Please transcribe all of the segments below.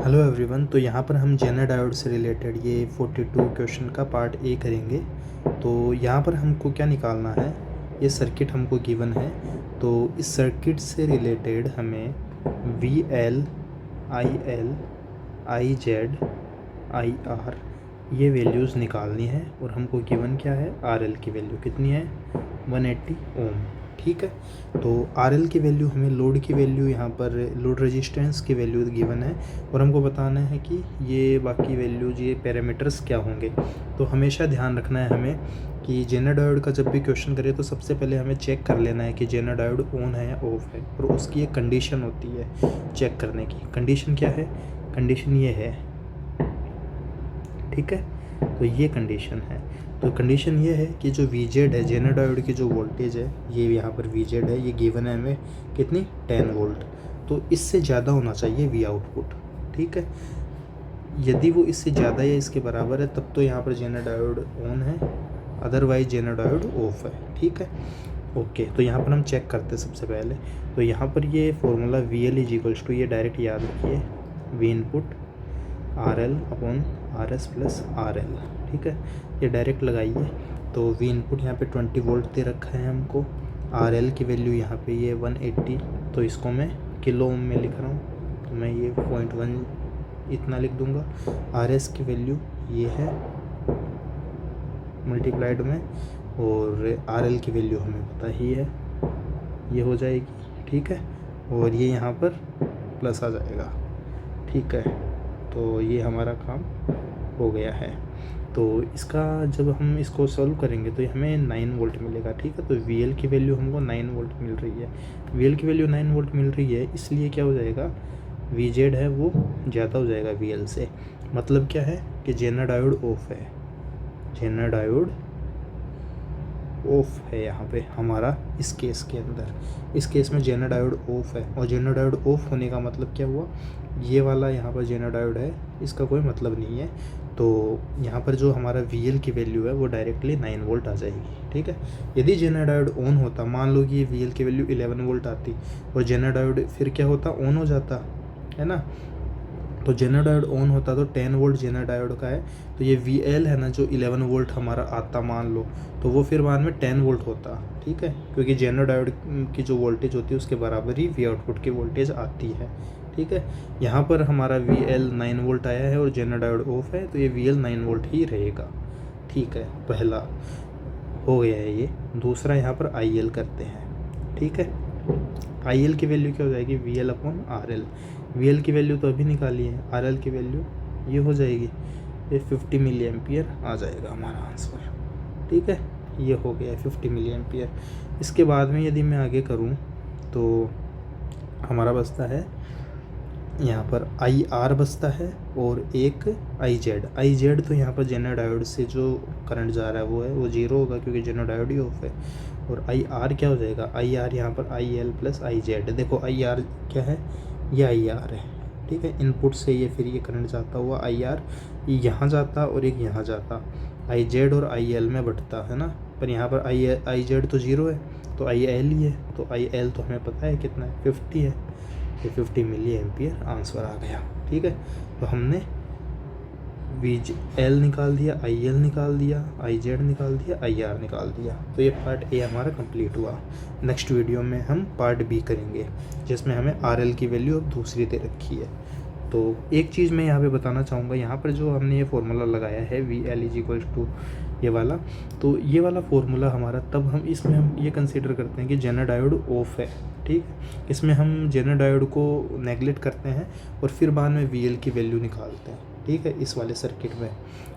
Hello everyone. तो यहाँ पर हम जेनर डायोड से रिलेटेड ये 42 क्वेश्चन का पार्ट ए करेंगे। तो यहाँ पर हमको क्या निकालना है, ये सर्किट हमको गिवन है। तो इस सर्किट से रिलेटेड हमें V L, I L, I Z, I R ये वैल्यूज़ निकालनी है। और हमको गिवन क्या है, आर एल की वैल्यू कितनी है, 180 ओम। ठीक है। तो आर एल की वैल्यू, हमें लोड की वैल्यू, यहाँ पर लोड रेजिस्टेंस की वैल्यू गिवन है और हमको बताना है कि ये बाकी वैल्यूज, ये पैरामीटर्स क्या होंगे। तो हमेशा ध्यान रखना है हमें कि जेनर डायोड का जब भी क्वेश्चन करें तो सबसे पहले हमें चेक कर लेना है कि जेनर डायोड ऑन है या ऑफ है। और उसकी एक कंडीशन होती है चेक करने की। कंडीशन क्या है, कंडीशन ये है, ठीक है। तो ये कंडीशन है। तो कंडीशन ये है कि जो वी जेड है, जेनर डायोड की जो वोल्टेज है, ये यहाँ पर वी जेड है, ये गिवन है हमें कितनी, 10 वोल्ट। तो इससे ज़्यादा होना चाहिए वी आउटपुट। ठीक है। यदि वो इससे ज़्यादा या इसके बराबर है तब तो यहाँ पर जेनर डायोड ऑन है, अदरवाइज जेनर डायोड ऑफ है। ठीक है। ओके। तो यहाँ पर हम चेक करते हैं सबसे पहले। तो यहाँ पर ये formula V L is equals to, ये डायरेक्ट याद रखिए, V input R L upon R S plus R L. ठीक है। ये डायरेक्ट लगाइए। तो वी इनपुट यहाँ पे 20 वोल्ट दे रखा है हमको। आर एल की वैल्यू यहाँ पे ये 180, तो इसको मैं किलो ओम में लिख रहा हूँ, तो मैं ये 0.1 इतना लिख दूँगा। आर एस की वैल्यू ये है मल्टीप्लाइड में, और आर एल की वैल्यू हमें पता ही है, ये हो जाएगी। ठीक है। और ये यहाँ पर प्लस आ जाएगा। ठीक है। तो ये हमारा काम हो गया है। तो इसका जब हम इसको सॉल्व करेंगे तो हमें 9 वोल्ट मिलेगा। ठीक है। तो वी एल की वैल्यू हमको 9 वोल्ट मिल रही है। वी एल की वैल्यू 9 वोल्ट मिल रही है, इसलिए क्या हो जाएगा, वी जेड है वो ज़्यादा हो जाएगा वी एल से। मतलब क्या है कि जेनर डायोड ऑफ है, जेनर डायोड ऑफ है यहाँ पे हमारा, इस केस के अंदर। इस केस में जेनर डायोड ऑफ है, और जेनर डायोड ऑफ होने का मतलब क्या हुआ, ये वाला यहाँ पर जेनर डायोड है, इसका कोई मतलब नहीं है। तो यहाँ पर जो हमारा वी एल की वैल्यू है वो डायरेक्टली 9 वोल्ट आ जाएगी। ठीक है। यदि जेनर डायोड ऑन होता, मान लो कि ये वी एल की वैल्यू 11 वोल्ट आती और जेनर डायोड फिर क्या होता, ऑन हो जाता है ना। तो जेनर डायोड ऑन होता तो 10 वोल्ट जेनर डायोड का है, तो ये वी एल है ना जो 11 वोल्ट हमारा आता मान लो, तो वो फिर बाद में 10 वोल्ट होता। ठीक है। क्योंकि जेनर डायोड की जो वोल्टेज होती है उसके बराबर ही वी आउटपुट की वोल्टेज आती है। ठीक है। यहाँ पर हमारा वी एल 9 वोल्ट आया है और जेनर डायोड ऑफ है, तो ये वी एल 9 वोल्ट ही रहेगा। ठीक है। पहला हो गया है ये। दूसरा यहाँ पर आई एल करते हैं। ठीक है। आई एल की वैल्यू क्या हो जाएगी, V L upon R L. V L की वैल्यू तो अभी निकाली है, आर एल की वैल्यू ये हो जाएगी, ये 50 मिली एम्पियर आ जाएगा हमारा आंसर। ठीक है। ये हो गया 50 मिली एम्पियर। इसके बाद में यदि मैं आगे करूँ तो हमारा बचता है यहाँ पर आई आर बचता है और एक आई जेड। आई जेड तो यहाँ पर जेनर डायोड से जो करंट जा रहा है वो है, वो जीरो होगा क्योंकि जेनर डायोड ही ऑफ है। और आई आर क्या हो जाएगा, आई आर यहाँ पर I L plus I Z. देखो आई आर क्या है, ये आई आर है। ठीक है। इनपुट से ये फिर ये करंट जाता हुआ आई आर यहाँ जाता और एक यहाँ जाता, आई जेड और आई एल में बढ़ता है ना। पर यहाँ पर आई जेड तो जीरो है, तो आई एल ही है, तो आई एल तो हमें पता है कितना है, 50 है। ये 50 मिली एम्पियर आंसर आ गया। ठीक है। तो हमने वी एल निकाल दिया, आई एल निकाल दिया, आई जेड निकाल दिया, आई आर निकाल दिया। तो ये पार्ट ए हमारा कंप्लीट हुआ। नेक्स्ट वीडियो में हम पार्ट बी करेंगे जिसमें हमें आर एल की वैल्यू अब दूसरी दे रखी है। तो एक चीज़ मैं यहाँ पे बताना चाहूँगा, यहाँ पर जो हमने ये फार्मूला लगाया है V L is equals to ये वाला, तो ये वाला फार्मूला हमारा तब हम इसमें हम ये कंसीडर करते हैं कि जेनर डायोड ऑफ है। ठीक है। इसमें हम जेनर डायोड को नेगलेक्ट करते हैं और फिर बाद में वी एल की वैल्यू निकालते हैं। ठीक है। इस वाले सर्किट में,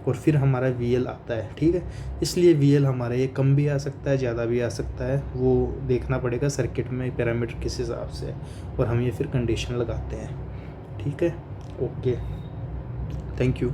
और फिर हमारा वी एल आता है। ठीक है। इसलिए वी एल हमारा ये कम भी आ सकता है, ज़्यादा भी आ सकता है, वो देखना पड़ेगा सर्किट में पैरामीटर किस हिसाब से, और हम ये फिर कंडीशन लगाते हैं। ठीक है। ओके। Thank you.